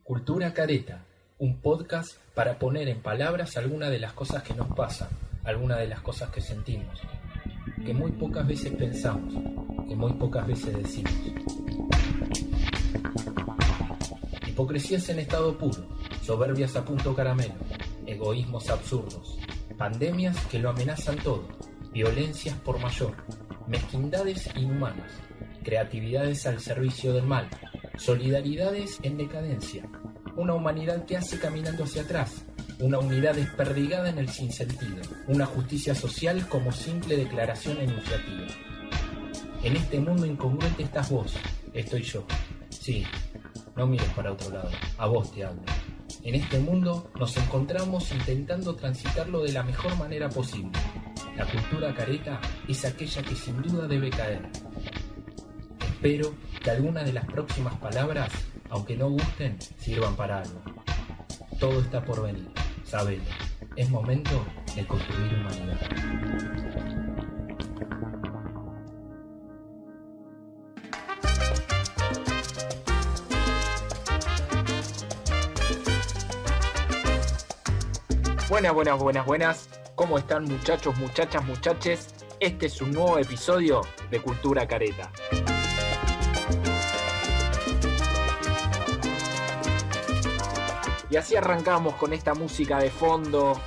Cultura Careta, un podcast para poner en palabras algunas de las cosas que nos pasan, algunas de las cosas que sentimos, que muy pocas veces pensamos, que muy pocas veces decimos. Hipocresías en estado puro, soberbias a punto caramelo, egoísmos absurdos, pandemias que lo amenazan todo, violencias por mayor, mezquindades inhumanas, creatividades al servicio del mal, solidaridades en decadencia, una humanidad que hace caminando hacia atrás, una unidad desperdigada en el sinsentido, una justicia social como simple declaración enunciativa. En este mundo incongruente estás vos, estoy yo. Sí, no mires para otro lado, a vos te hablo. En este mundo nos encontramos intentando transitarlo de la mejor manera posible. La cultura careta es aquella que sin duda debe caer. Espero que algunas de las próximas palabras, aunque no gusten, sirvan para algo. Todo está por venir, sabelo. Es momento de construir humanidad. Buenas. ¿Cómo están, muchachos, muchachas, muchaches? Este es un nuevo episodio de Cultura Careta. Y así arrancamos con esta música de fondo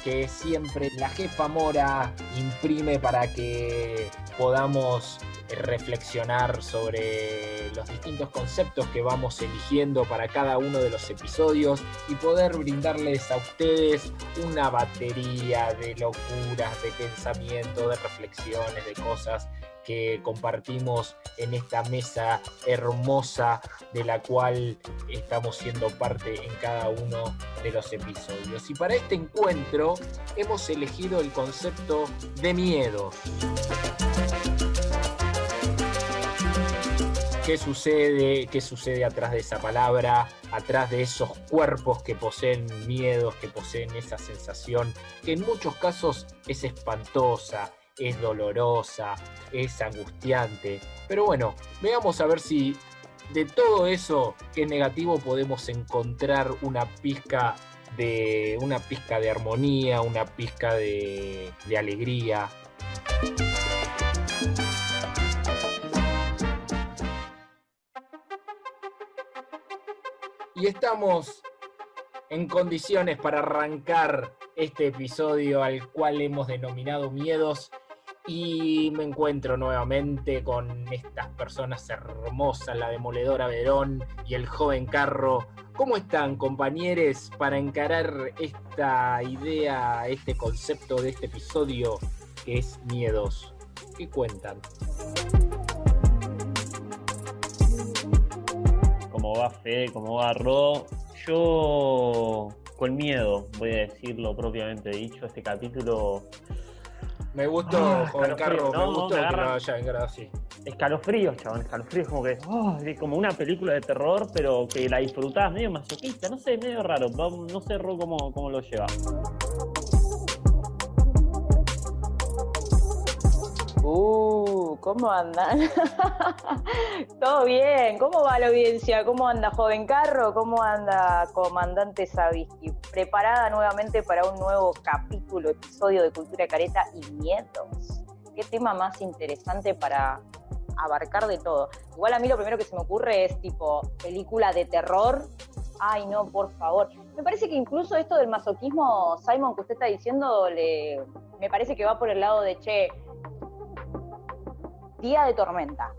que siempre la jefa Mora imprime para que podamos reflexionar sobre los distintos conceptos que vamos eligiendo para cada uno de los episodios y poder brindarles a ustedes una batería de locuras, de pensamientos, de reflexiones, de cosas que compartimos en esta mesa hermosa de la cual estamos siendo parte en cada uno de los episodios. Y para este encuentro hemos elegido el concepto de miedos. ¿Qué sucede atrás de esa palabra, atrás de esos cuerpos que poseen miedos, que poseen esa sensación que en muchos casos es espantosa, es dolorosa, es angustiante? Pero bueno, veamos a ver si de todo eso que es negativo podemos encontrar una pizca de armonía, una pizca de alegría. Y estamos en condiciones para arrancar este episodio al cual hemos denominado Miedos, y me encuentro nuevamente con estas personas hermosas, la demoledora Verón y el joven Carro. ¿Cómo están, compañeros, para encarar esta idea, este concepto de este episodio que es Miedos? ¿Qué cuentan? ¿Cómo va Fede? ¿Cómo va Ro? Yo con miedo, voy a decirlo propiamente dicho, este capítulo... Me gustó, joven Carro, ¿no? me gustó que lo haya encarado así. Escalofríos, chabón, escalofríos, como que es como una película de terror, pero que la disfrutás medio masoquista, no sé, medio raro, no sé Ro cómo lo lleva. ¿Cómo andan? ¿Todo bien? ¿Cómo va la audiencia? ¿Cómo anda, joven Carro? ¿Cómo anda, comandante Sabisky? ¿Preparada nuevamente para un nuevo capítulo, episodio de Cultura Careta y Miedos? ¿Qué tema más interesante para abarcar de todo? Igual a mí lo primero que se me ocurre es tipo película de terror. Ay, no, por favor. Me parece que incluso esto del masoquismo, Simon, que usted está diciendo, me parece que va por el lado de, día de tormenta,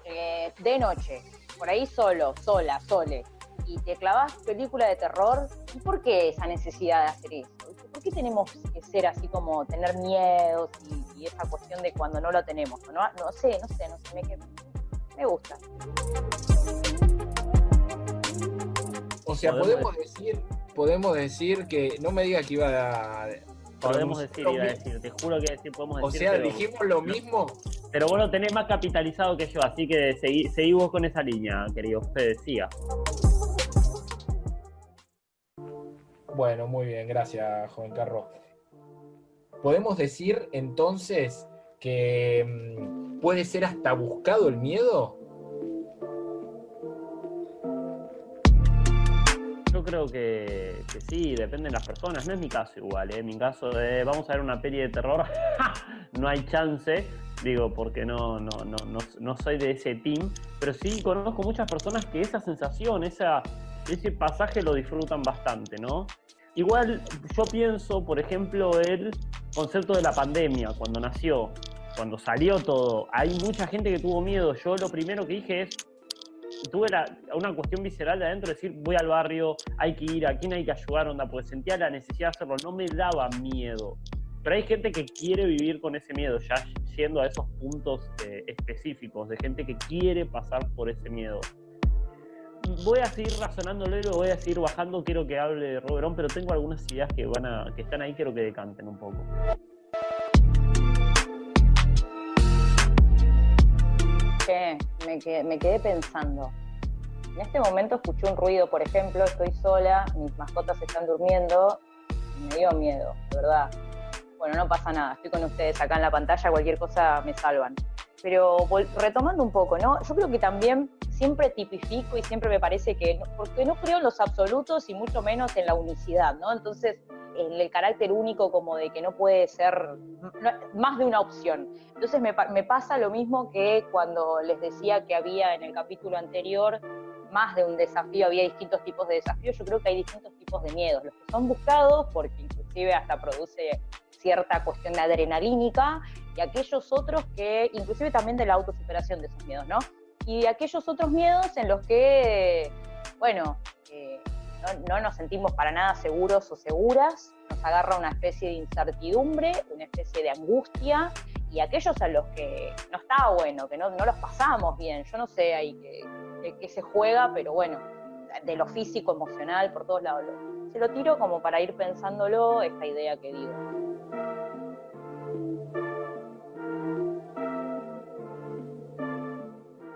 de noche, por ahí solo, sola, sole, y te clavas película de terror. ¿Y por qué esa necesidad de hacer eso? ¿Por qué tenemos que ser así como tener miedos y esa cuestión de cuando no lo tenemos? No sé, me gusta. O sea, podemos decir que, no me diga que iba a... Podemos decir, te juro que podemos decir. O sea, dijimos lo mismo. Pero vos lo tenés más capitalizado que yo, así que seguí vos con esa línea, querido. Usted decía. Bueno, muy bien, gracias, joven Carro. ¿Podemos decir entonces que puede ser hasta buscado el miedo? yo creo que sí, depende de las personas. No es mi caso igual, ¿eh? Mi caso de vamos a ver una peli de terror, no hay chance, digo, porque no soy de ese team, pero sí conozco muchas personas que esa sensación, ese pasaje lo disfrutan bastante, ¿no? Igual yo pienso, por ejemplo, el concepto de la pandemia, cuando nació, cuando salió todo, hay mucha gente que tuvo miedo. Yo lo primero que dije es, tuve una cuestión visceral de adentro, de decir, voy al barrio, hay que ir, a quién hay que ayudar, onda, porque sentía la necesidad de hacerlo, no me daba miedo. Pero hay gente que quiere vivir con ese miedo, ya yendo a esos puntos específicos, de gente que quiere pasar por ese miedo. Voy a seguir razonándolo y lo voy a seguir bajando, quiero que hable de Roberón, pero tengo algunas ideas que están ahí, quiero que decanten un poco. Me quedé pensando. En este momento escuché un ruido, por ejemplo, estoy sola, mis mascotas están durmiendo, y me dio miedo, de verdad. Bueno, no pasa nada, estoy con ustedes acá en la pantalla, cualquier cosa me salvan. Pero retomando un poco, ¿no? Yo creo que también siempre tipifico y siempre me parece que, porque no creo en los absolutos y mucho menos en la unicidad, ¿no? Entonces, el carácter único como de que no puede ser más de una opción. Entonces me pasa lo mismo que cuando les decía que había en el capítulo anterior más de un desafío, había distintos tipos de desafíos. Yo creo que hay distintos tipos de miedos, los que son buscados, porque inclusive hasta produce cierta cuestión de adrenalínica, y aquellos otros que, inclusive también de la autosuperación de esos miedos, ¿no? Y aquellos otros miedos en los que, bueno, no nos sentimos para nada seguros o seguras, nos agarra una especie de incertidumbre, una especie de angustia, y aquellos a los que no está bueno, que no los pasamos bien, yo no sé ahí que se juega, pero bueno, de lo físico, emocional, por todos lados. Se lo tiro como para ir pensándolo, esta idea que digo.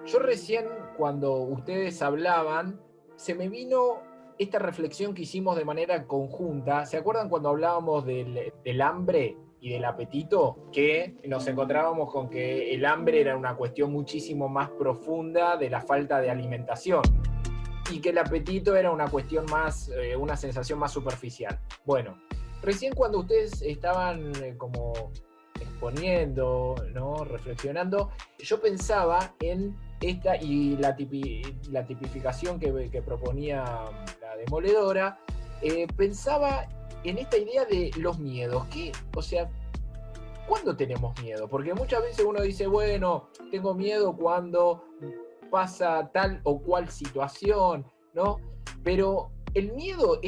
Yo recién, cuando ustedes hablaban, se me vino esta reflexión que hicimos de manera conjunta. ¿Se acuerdan cuando hablábamos del hambre y del apetito? Que nos encontrábamos con que el hambre era una cuestión muchísimo más profunda de la falta de alimentación y que el apetito era una cuestión más, una sensación más superficial. Bueno, recién cuando ustedes estaban como exponiendo, ¿no? Reflexionando, yo pensaba en esta y la tipificación que proponía la demoledora, pensaba en esta idea de los miedos. O sea, ¿cuándo tenemos miedo? Porque muchas veces uno dice, bueno, tengo miedo cuando pasa tal o cual situación, ¿no? Pero el miedo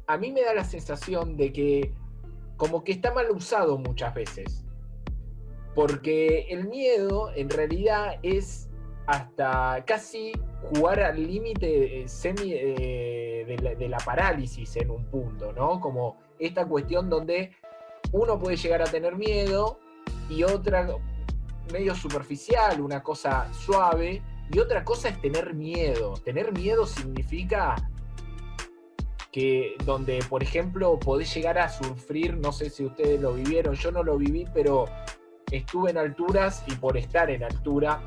a mí me da la sensación de que como que está mal usado muchas veces. Porque el miedo en realidad es hasta casi jugar al límite de la parálisis en un punto, ¿no? Como esta cuestión donde uno puede llegar a tener miedo y otra medio superficial, una cosa suave, y otra cosa es tener miedo. Tener miedo significa que donde, por ejemplo, podés llegar a sufrir, no sé si ustedes lo vivieron, yo no lo viví, pero estuve en alturas y por estar en altura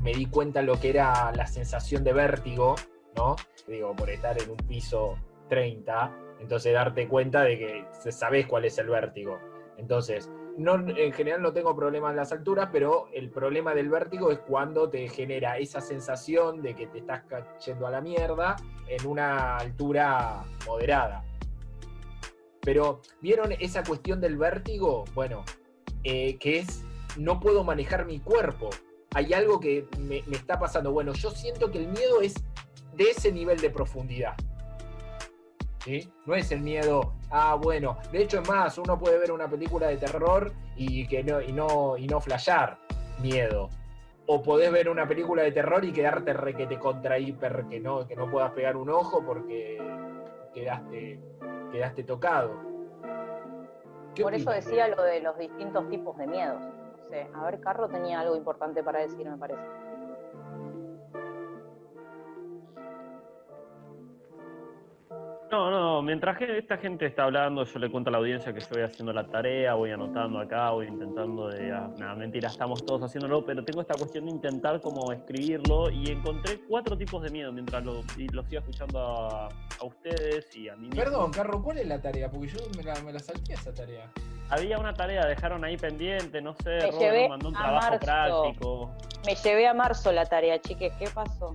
me di cuenta lo que era la sensación de vértigo, ¿no? Digo, por estar en un piso 30, entonces darte cuenta de que sabés cuál es el vértigo. Entonces, en general no tengo problemas en las alturas, pero el problema del vértigo es cuando te genera esa sensación de que te estás cayendo a la mierda en una altura moderada. Pero, ¿vieron esa cuestión del vértigo? Bueno, que es, no puedo manejar mi cuerpo. Hay algo que me está pasando. Bueno, yo siento que el miedo es de ese nivel de profundidad. ¿Sí? No es el miedo, bueno, de hecho es más, uno puede ver una película de terror y no flashear miedo. O podés ver una película de terror y quedarte requete contra hiper, que no puedas pegar un ojo porque quedaste tocado. Por eso decía lo de los distintos tipos de miedos. No sé, a ver, Carro tenía algo importante para decir, me parece. No, mientras que esta gente está hablando, yo le cuento a la audiencia que yo voy haciendo la tarea, voy anotando acá, voy intentando de... nada, mentira, estamos todos haciéndolo, pero tengo esta cuestión de intentar como escribirlo y encontré 4 tipos de miedo mientras los iba escuchando a ustedes y a mí mismo. Perdón, Carro, ¿cuál es la tarea? Porque yo me la salté esa tarea. Había una tarea, dejaron ahí pendiente, no sé, Me Robert llevé nos mandó un a trabajo marzo. práctico. Me llevé a marzo la tarea, chiques, ¿qué pasó?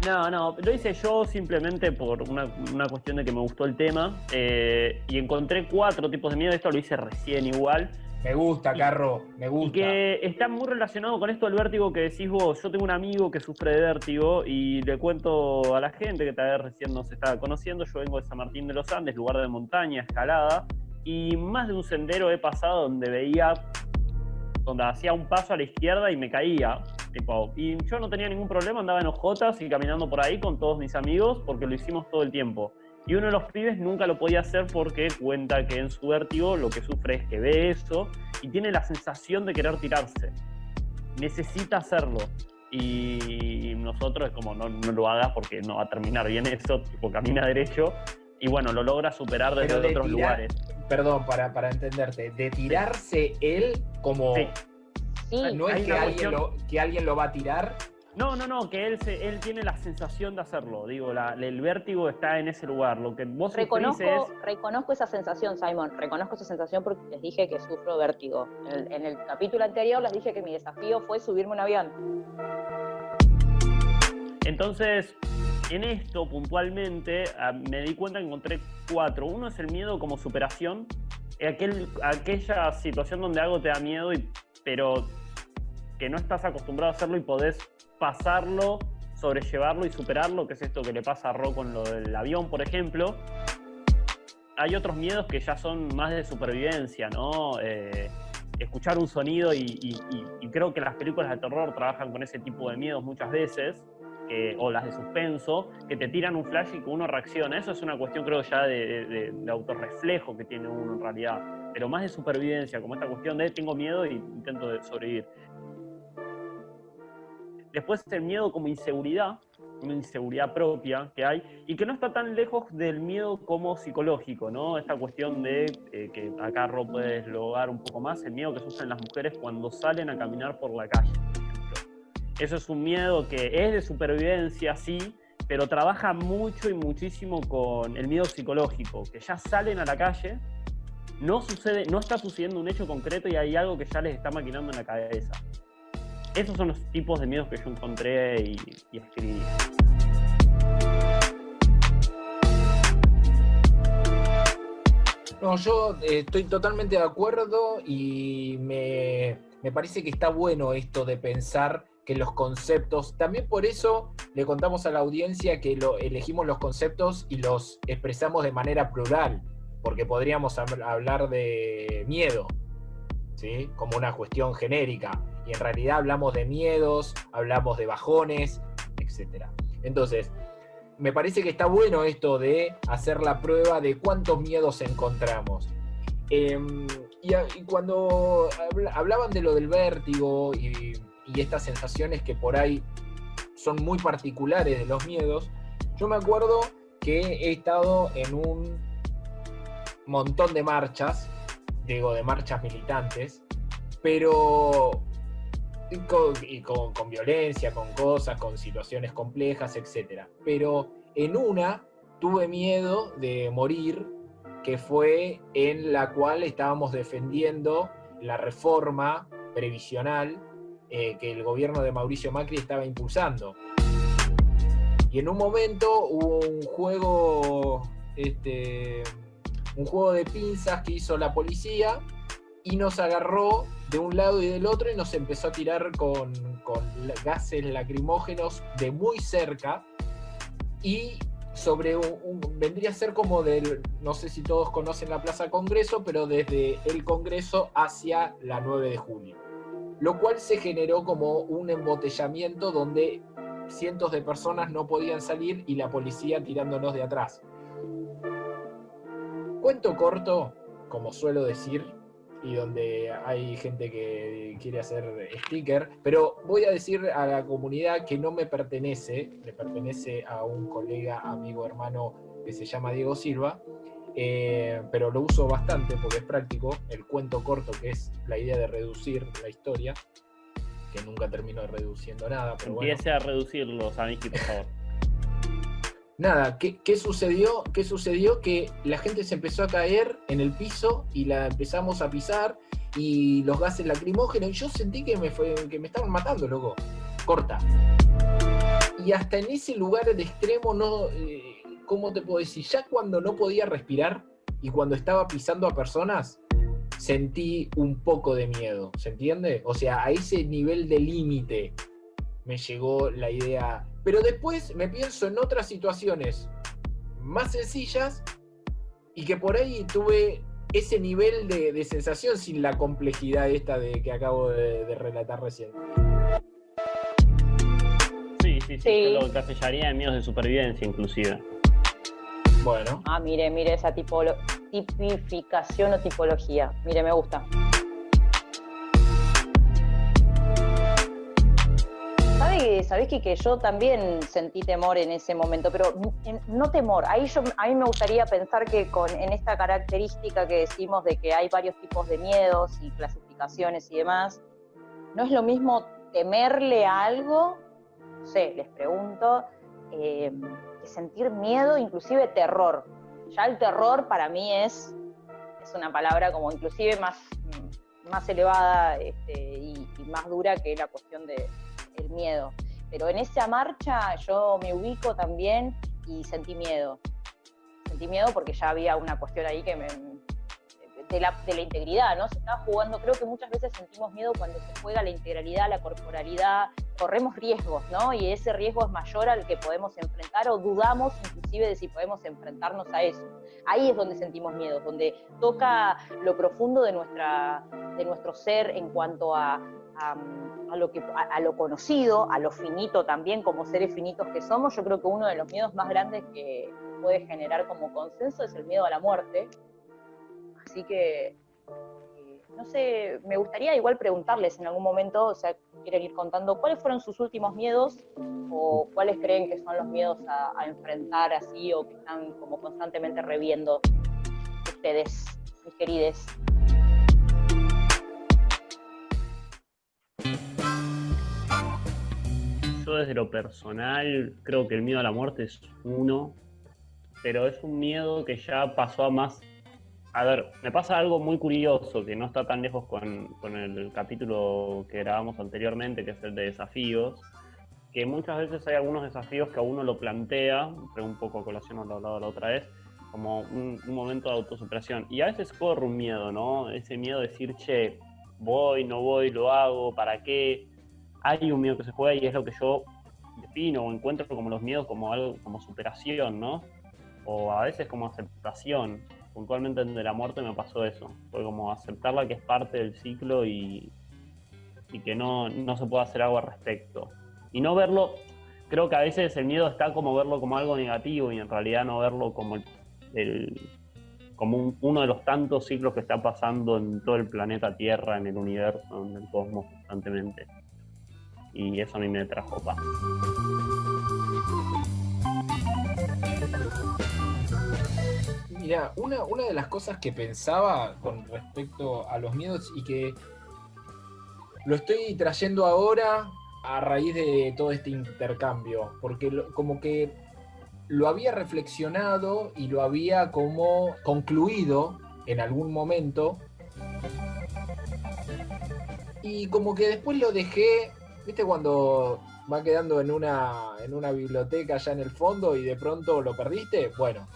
No, lo hice yo simplemente por una cuestión de que me gustó el tema y encontré 4 tipos de miedo. Esto lo hice recién igual. Me gusta, Carro, me gusta. Y que está muy relacionado con esto del vértigo que decís vos. Yo tengo un amigo que sufre de vértigo y le cuento a la gente que tal vez recién nos está conociendo. Yo vengo de San Martín de los Andes, lugar de montaña, escalada, y más de un sendero he pasado donde hacía un paso a la izquierda y me caía. Y yo no tenía ningún problema, andaba en hojotas y caminando por ahí con todos mis amigos porque lo hicimos todo el tiempo. Y uno de los pibes nunca lo podía hacer porque cuenta que en su vértigo lo que sufre es que ve eso y tiene la sensación de querer tirarse. Necesita hacerlo. Y nosotros es como, no lo hagas porque no va a terminar bien eso, tipo camina derecho. Y bueno, lo logra superar desde otros lugares. Perdón, para entenderte, de tirarse él como... Sí. Sí, No es que alguien lo va a tirar. No, que él tiene la sensación de hacerlo. Digo, el vértigo está en ese lugar. Lo que vos sufrís es... Reconozco esa sensación, Simon. Reconozco esa sensación porque les dije que sufro vértigo. En el capítulo anterior les dije que mi desafío fue subirme a un avión. Entonces, en esto puntualmente me di cuenta que encontré 4. Uno es el miedo como superación. Aquella situación donde algo te da miedo, pero que no estás acostumbrado a hacerlo y podés pasarlo, sobrellevarlo y superarlo, que es esto que le pasa a Ro con lo del avión, por ejemplo. Hay otros miedos que ya son más de supervivencia, ¿no? Escuchar un sonido y creo que las películas de terror trabajan con ese tipo de miedos muchas veces, o las de suspenso, que te tiran un flash y que uno reacciona. Eso es una cuestión, creo, ya de autorreflejo que tiene uno en realidad, pero más de supervivencia, como esta cuestión de tengo miedo y intento sobrevivir. Después el miedo como inseguridad, una inseguridad propia que hay, y que no está tan lejos del miedo como psicológico, ¿no? Esta cuestión de que acá Ro puedes lograr un poco más, el miedo que sufren las mujeres cuando salen a caminar por la calle, por ejemplo. Eso es un miedo que es de supervivencia, sí, pero trabaja mucho y muchísimo con el miedo psicológico, que ya salen a la calle, no está sucediendo un hecho concreto y hay algo que ya les está maquinando en la cabeza. Esos son los tipos de miedos que yo encontré y escribí. No, yo estoy totalmente de acuerdo y me parece que está bueno esto de pensar que los conceptos, también por eso le contamos a la audiencia que elegimos los conceptos y los expresamos de manera plural, porque podríamos hablar de miedo, ¿sí? Como una cuestión genérica, y en realidad hablamos de miedos, hablamos de bajones, etc. Entonces, me parece que está bueno esto de hacer la prueba de cuántos miedos encontramos. Y cuando hablaban de lo del vértigo y estas sensaciones que por ahí son muy particulares de los miedos, yo me acuerdo que he estado en un montón de marchas, digo, de marchas militantes, pero con violencia, con cosas, con situaciones complejas, etc. Pero en una tuve miedo de morir, que fue en la cual estábamos defendiendo la reforma previsional que el gobierno de Mauricio Macri estaba impulsando. Y en un momento hubo un juego de pinzas que hizo la policía y nos agarró de un lado y del otro y nos empezó a tirar con gases lacrimógenos de muy cerca y sobre vendría a ser como no sé si todos conocen la Plaza Congreso, pero desde el Congreso hacia la 9 de julio. Lo cual se generó como un embotellamiento donde cientos de personas no podían salir y la policía tirándonos de atrás. Cuento corto, como suelo decir, y donde hay gente que quiere hacer sticker, pero voy a decir a la comunidad que no me pertenece, le pertenece a un colega, amigo, hermano que se llama Diego Silva, pero lo uso bastante porque es práctico, el cuento corto, que es la idea de reducir la historia, que nunca termino reduciendo nada, pero Empiece a reducirlo, Sabinski, por favor. Nada, ¿qué sucedió? ¿Qué sucedió? Que la gente se empezó a caer en el piso y la empezamos a pisar y los gases lacrimógenos. Y yo sentí que me estaban matando, loco. Corta. Y hasta en ese lugar de extremo, no, ¿cómo te puedo decir? Ya cuando no podía respirar y cuando estaba pisando a personas, sentí un poco de miedo, ¿se entiende? O sea, a ese nivel de límite me llegó la idea. Pero después me pienso en otras situaciones más sencillas y que por ahí tuve ese nivel de sensación sin la complejidad esta de que acabo de relatar recién. Sí. Yo lo casellaría en miedos de supervivencia, inclusive. Bueno. Mire esa tipificación o tipología. Mire, me gusta. ¿Sabés que yo también sentí temor en ese momento? Pero no temor. A mí me gustaría pensar que en esta característica que decimos de que hay varios tipos de miedos y clasificaciones y demás, no es lo mismo temerle a algo, no sé, les pregunto, que sentir miedo, inclusive terror. Ya el terror para mí es una palabra como inclusive más elevada y más dura que la cuestión del miedo. Pero en esa marcha yo me ubico también y sentí miedo. Sentí miedo porque ya había una cuestión ahí que de la integridad, ¿no? Se estaba jugando, creo que muchas veces sentimos miedo cuando se juega la integralidad, la corporalidad, corremos riesgos, ¿no? Y ese riesgo es mayor al que podemos enfrentar o dudamos inclusive de si podemos enfrentarnos a eso. Ahí es donde sentimos miedo, donde toca lo profundo de nuestro ser en cuanto a lo conocido, a lo finito también, como seres finitos que somos. Yo creo que uno de los miedos más grandes que puede generar como consenso es el miedo a la muerte. Así que, no sé, me gustaría igual preguntarles en algún momento, o sea, quieren ir contando cuáles fueron sus últimos miedos o cuáles creen que son los miedos a enfrentar así o que están como constantemente reviendo ustedes, mis querides. Yo desde lo personal creo que el miedo a la muerte es uno, pero es un miedo que ya pasó a más. A ver, me pasa algo muy curioso que no está tan lejos con el capítulo que grabamos anteriormente, que es el de desafíos, que muchas veces hay algunos desafíos que a uno lo plantea, pero un poco a colación lo hablaba la otra vez, como un momento de autosuperación. Y a veces corre un miedo, ¿no? Ese miedo de decir, che, voy, no voy, lo hago, ¿para qué? Hay un miedo que se juega y es lo que yo defino o encuentro como los miedos como algo como superación, ¿no? O a veces como aceptación. Puntualmente de la muerte me pasó eso. Fue como aceptarla que es parte del ciclo y que no se puede hacer algo al respecto. Y no verlo, creo que a veces el miedo está como verlo como algo negativo y en realidad no verlo como uno de los tantos ciclos que está pasando en todo el planeta Tierra, en el universo, en el cosmos constantemente. Y eso a mí me trajo paz. Mira, una de las cosas que pensaba con respecto a los miedos y que lo estoy trayendo ahora a raíz de todo este intercambio, porque como que lo había reflexionado y lo había como concluido en algún momento y como que después lo dejé, ¿viste? Cuando va quedando en una biblioteca allá en el fondo y de pronto lo perdiste. Bueno,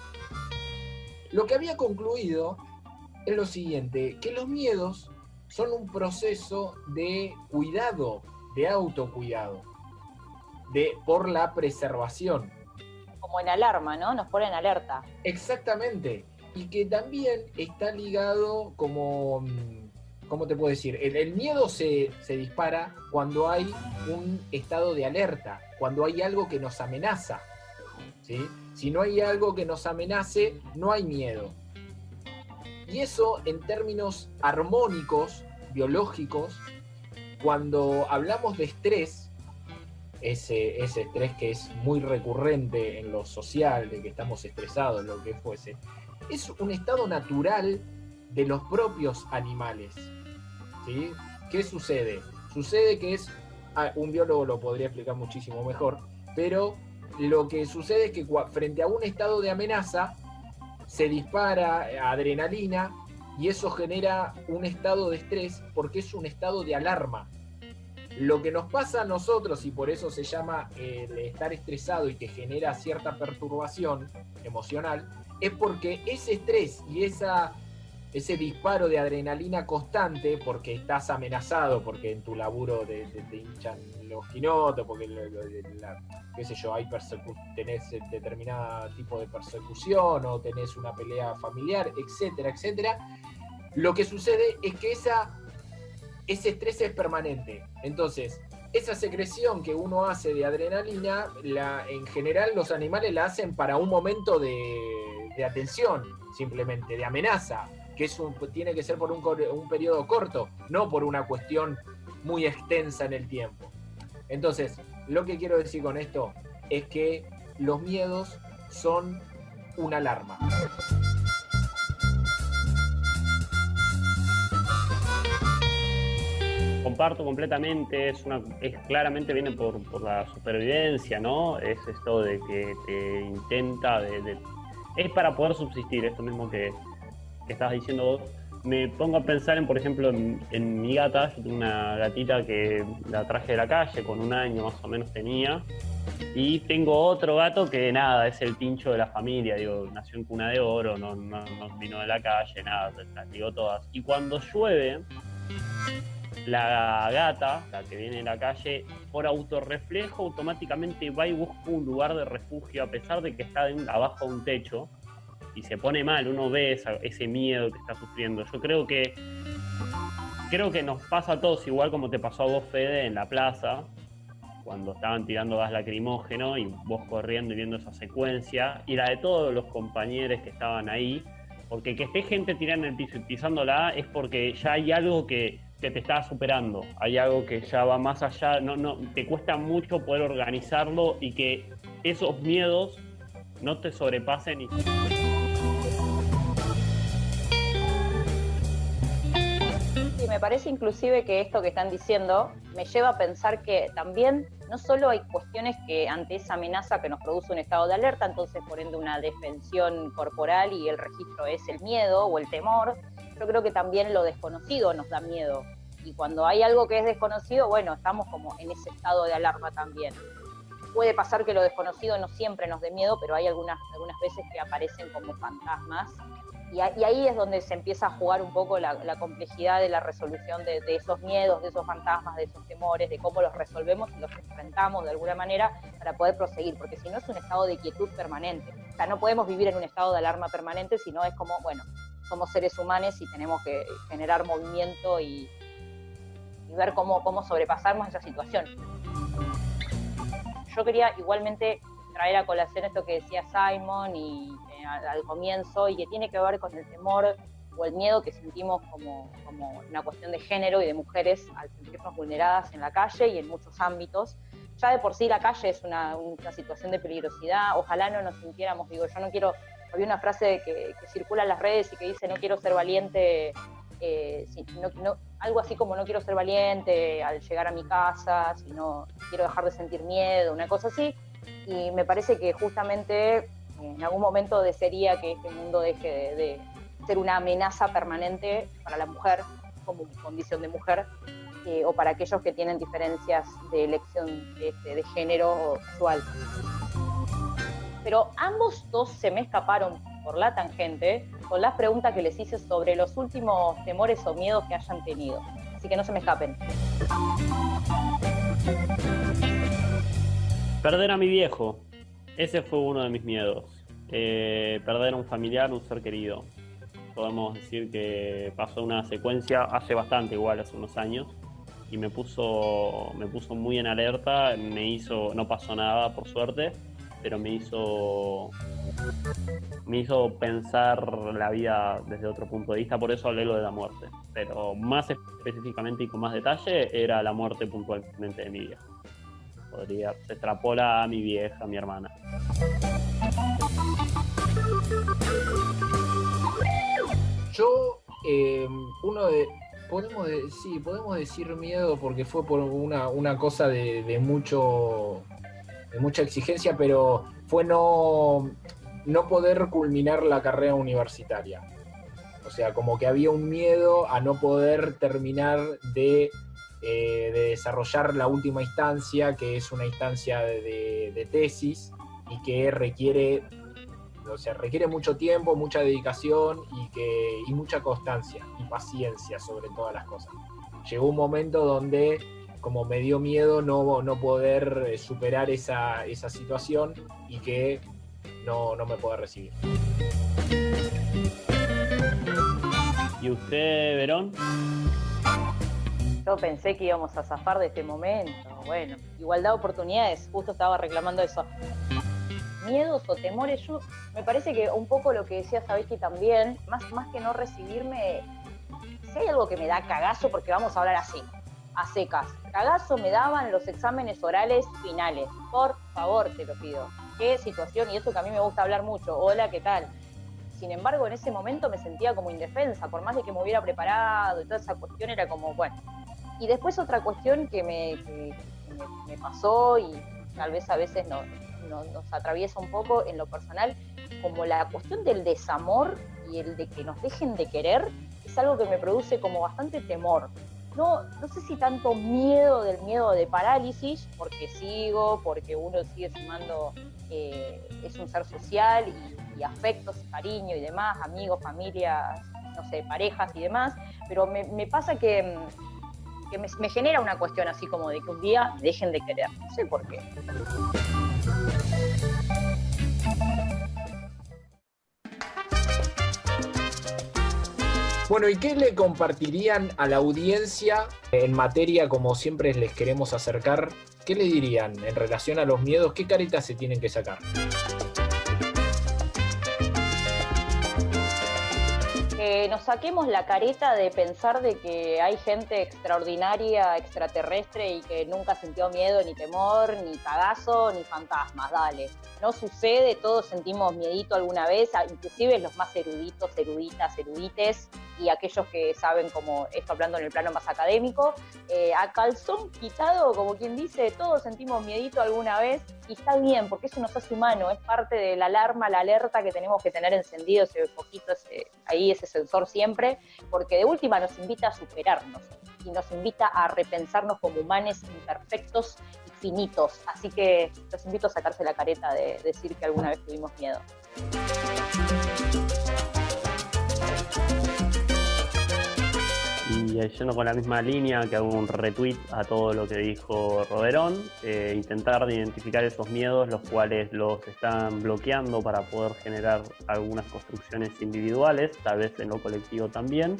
lo que había concluido es lo siguiente, que los miedos son un proceso de cuidado, de autocuidado, por la preservación. Como en alarma, ¿no? Nos pone en alerta. Exactamente. Y que también está ligado como, ¿cómo te puedo decir? El miedo se dispara cuando hay un estado de alerta, cuando hay algo que nos amenaza, ¿sí? Si no hay algo que nos amenace, no hay miedo. Y eso en términos armónicos, biológicos, cuando hablamos de estrés, ese estrés que es muy recurrente en lo social, de que estamos estresados, lo que fuese, es un estado natural de los propios animales, ¿sí? ¿Qué sucede? Sucede que es, un biólogo lo podría explicar muchísimo mejor, pero lo que sucede es que frente a un estado de amenaza se dispara adrenalina y eso genera un estado de estrés porque es un estado de alarma. Lo que nos pasa a nosotros, y por eso se llama el estar estresado y que genera cierta perturbación emocional, es porque ese estrés y ese disparo de adrenalina constante, porque estás amenazado, porque en tu laburo te hinchan los quinotos, porque qué sé yo, tenés determinado tipo de persecución o tenés una pelea familiar, etcétera, etcétera. Lo que sucede es que ese estrés es permanente. Entonces, esa secreción que uno hace de adrenalina, en general los animales la hacen para un momento de atención, simplemente, de amenaza, que tiene que ser por un periodo corto, no por una cuestión muy extensa en el tiempo. Entonces, lo que quiero decir con esto es que los miedos son una alarma. Comparto completamente, claramente viene por la supervivencia, ¿no? Es esto de que te intenta, es para poder subsistir, esto mismo que estabas diciendo vos. Me pongo a pensar por ejemplo, en mi gata. Yo tengo una gatita que la traje de la calle, con 1 año más o menos tenía, y tengo otro gato que nada, es el pincho de la familia, digo, nació en cuna de oro, no vino de la calle, nada, las digo todas. Y cuando llueve, la gata, la que viene de la calle, por autorreflejo automáticamente va y busca un lugar de refugio, a pesar de que está abajo de un techo, y se pone mal. Uno ve ese miedo que está sufriendo. Yo creo que nos pasa a todos, igual como te pasó a vos, Fede, en la plaza, cuando estaban tirando gas lacrimógeno y vos corriendo y viendo esa secuencia, y la de todos los compañeros que estaban ahí, porque que esté gente tirando en el piso y pisándola es porque ya hay algo que te está superando, hay algo que ya va más allá, no te cuesta mucho poder organizarlo y que esos miedos no te sobrepasen. Sí, me parece inclusive que esto que están diciendo me lleva a pensar que también no solo hay cuestiones que ante esa amenaza que nos produce un estado de alerta, entonces por ende una defensión corporal y el registro es el miedo o el temor. Yo creo que también lo desconocido nos da miedo, y cuando hay algo que es desconocido, bueno, estamos como en ese estado de alarma también. Puede pasar que lo desconocido no siempre nos dé miedo, pero hay algunas veces que aparecen como fantasmas, y ahí es donde se empieza a jugar un poco la complejidad de la resolución de esos miedos, de esos fantasmas, de esos temores, de cómo los resolvemos y los enfrentamos de alguna manera para poder proseguir, porque si no es un estado de quietud permanente. O sea, no podemos vivir en un estado de alarma permanente, sino es como, bueno, somos seres humanos y tenemos que generar movimiento y ver cómo sobrepasarnos esa situación. Yo quería igualmente traer a colación esto que decía Simon y al comienzo, y que tiene que ver con el temor o el miedo que sentimos como una cuestión de género y de mujeres al sentirnos vulneradas en la calle y en muchos ámbitos. Ya de por sí la calle es una situación de peligrosidad, ojalá no nos sintiéramos, digo, yo no quiero, había una frase que circula en las redes y que dice no quiero ser valiente, algo así como no quiero ser valiente al llegar a mi casa, sino quiero dejar de sentir miedo, una cosa así, y me parece que justamente en algún momento desearía que este mundo deje de ser una amenaza permanente para la mujer como condición de mujer, o para aquellos que tienen diferencias de elección de género o sexual. Pero ambos dos se me escaparon por la tangente con las preguntas que les hice sobre los últimos temores o miedos que hayan tenido. Así que no se me escapen. Perder a mi viejo. Ese fue uno de mis miedos. Perder a un familiar, un ser querido. Podemos decir que pasó una secuencia hace bastante, igual, hace unos años, y me puso muy en alerta. No pasó nada, por suerte, pero me hizo pensar la vida desde otro punto de vista, por eso hablé lo de la muerte. Pero más específicamente y con más detalle, era la muerte puntualmente de mi vieja. Se extrapola a mi vieja, a mi hermana. Yo, podemos decir miedo porque fue por una cosa de mucha exigencia, pero fue no poder culminar la carrera universitaria. O sea, como que había un miedo a no poder terminar de desarrollar la última instancia, que es una instancia de tesis y que requiere mucho tiempo, mucha dedicación y mucha constancia y paciencia sobre todas las cosas. Llegó un momento donde como me dio miedo no poder superar esa situación y que no me pueda recibir. ¿Y usted, Verón? Yo pensé que íbamos a zafar de este momento. Bueno, igualdad de oportunidades, justo estaba reclamando eso. Miedos o temores, me parece que un poco lo que decía Sabisky también, más que no recibirme, si hay algo que me da cagazo, porque vamos a hablar así, a secas. Cagazo me daban los exámenes orales finales. Por favor, te lo pido. Qué situación, y eso que a mí me gusta hablar mucho. Hola, ¿qué tal? Sin embargo, en ese momento me sentía como indefensa, por más de que me hubiera preparado y toda esa cuestión era como, bueno. Y después otra cuestión que me pasó y tal vez a veces nos atraviesa un poco en lo personal, como la cuestión del desamor y el de que nos dejen de querer, es algo que me produce como bastante temor. No sé si tanto miedo de parálisis, porque uno sigue sumando, es un ser social y afectos, cariño y demás, amigos, familias, no sé, parejas y demás, pero me pasa que me genera una cuestión así como de que un día me dejen de querer, no sé por qué. Bueno, ¿y qué le compartirían a la audiencia en materia, como siempre les queremos acercar? ¿Qué le dirían en relación a los miedos? ¿Qué caretas se tienen que sacar? Nos saquemos la careta de pensar de que hay gente extraordinaria, extraterrestre y que nunca sintió miedo, ni temor, ni cagazo, ni fantasmas, dale. No sucede, todos sentimos miedito alguna vez, inclusive los más eruditos, eruditas, erudites, y aquellos que saben, como esto hablando en el plano más académico, a calzón quitado, como quien dice, todos sentimos miedito alguna vez, y está bien, porque eso nos hace humano, es parte de la alarma, la alerta que tenemos que tener encendido ese poquito, ese sensor siempre, porque de última nos invita a superarnos y nos invita a repensarnos como humanos imperfectos y finitos. Así que los invito a sacarse la careta de decir que alguna vez tuvimos miedo. Y yendo con la misma línea, que hago un retweet a todo lo que dijo Roberón, intentar identificar esos miedos, los cuales los están bloqueando para poder generar algunas construcciones individuales, tal vez en lo colectivo también.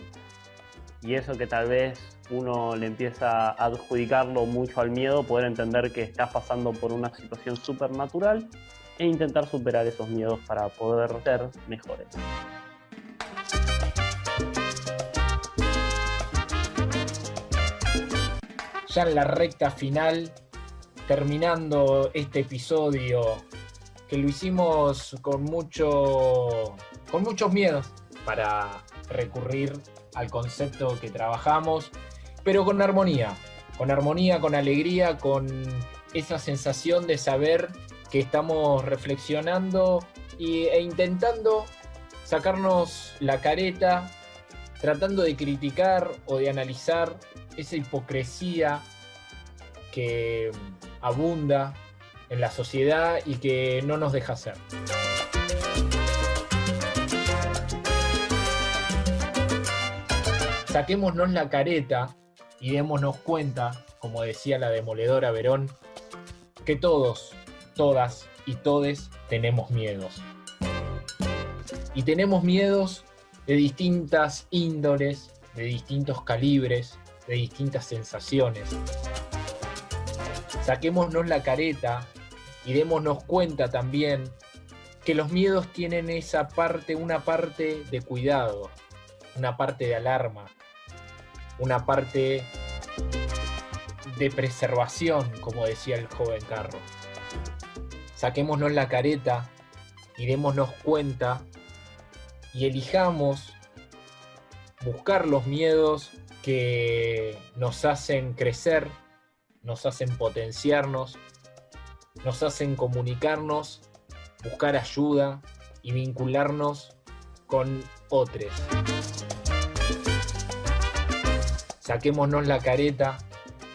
Y eso que tal vez uno le empieza a adjudicarlo mucho al miedo, poder entender que estás pasando por una situación supernatural e intentar superar esos miedos para poder ser mejores. Ya en la recta final, terminando este episodio, que lo hicimos con muchos miedos para recurrir al concepto que trabajamos, pero con armonía, con alegría, con esa sensación de saber que estamos reflexionando e intentando sacarnos la careta, tratando de criticar o de analizar esa hipocresía que abunda en la sociedad y que no nos deja ser. Saquémonos la careta y démonos cuenta, como decía la demoledora Verón, que todos, todas y todes tenemos miedos. Y tenemos miedos de distintas índoles, de distintos calibres, de distintas sensaciones. Saquémonos la careta y démonos cuenta también que los miedos tienen una parte de cuidado, una parte de alarma, una parte de preservación, como decía el joven Carro. Saquémonos la careta y démonos cuenta y elijamos buscar los miedos que nos hacen crecer, nos hacen potenciarnos, nos hacen comunicarnos, buscar ayuda y vincularnos con otros. Saquémonos la careta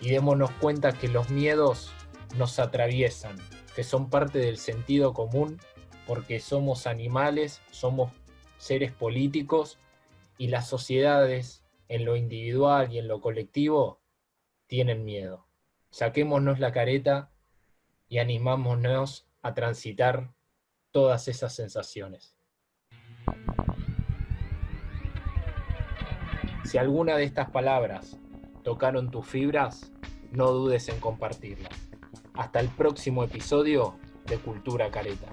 y démonos cuenta que los miedos nos atraviesan, que son parte del sentido común, porque somos animales, somos seres políticos y las sociedades en lo individual y en lo colectivo tienen miedo. Saquémonos la careta y animámonos a transitar todas esas sensaciones. Si alguna de estas palabras tocaron tus fibras, no dudes en compartirlas. Hasta el próximo episodio de Cultura Careta.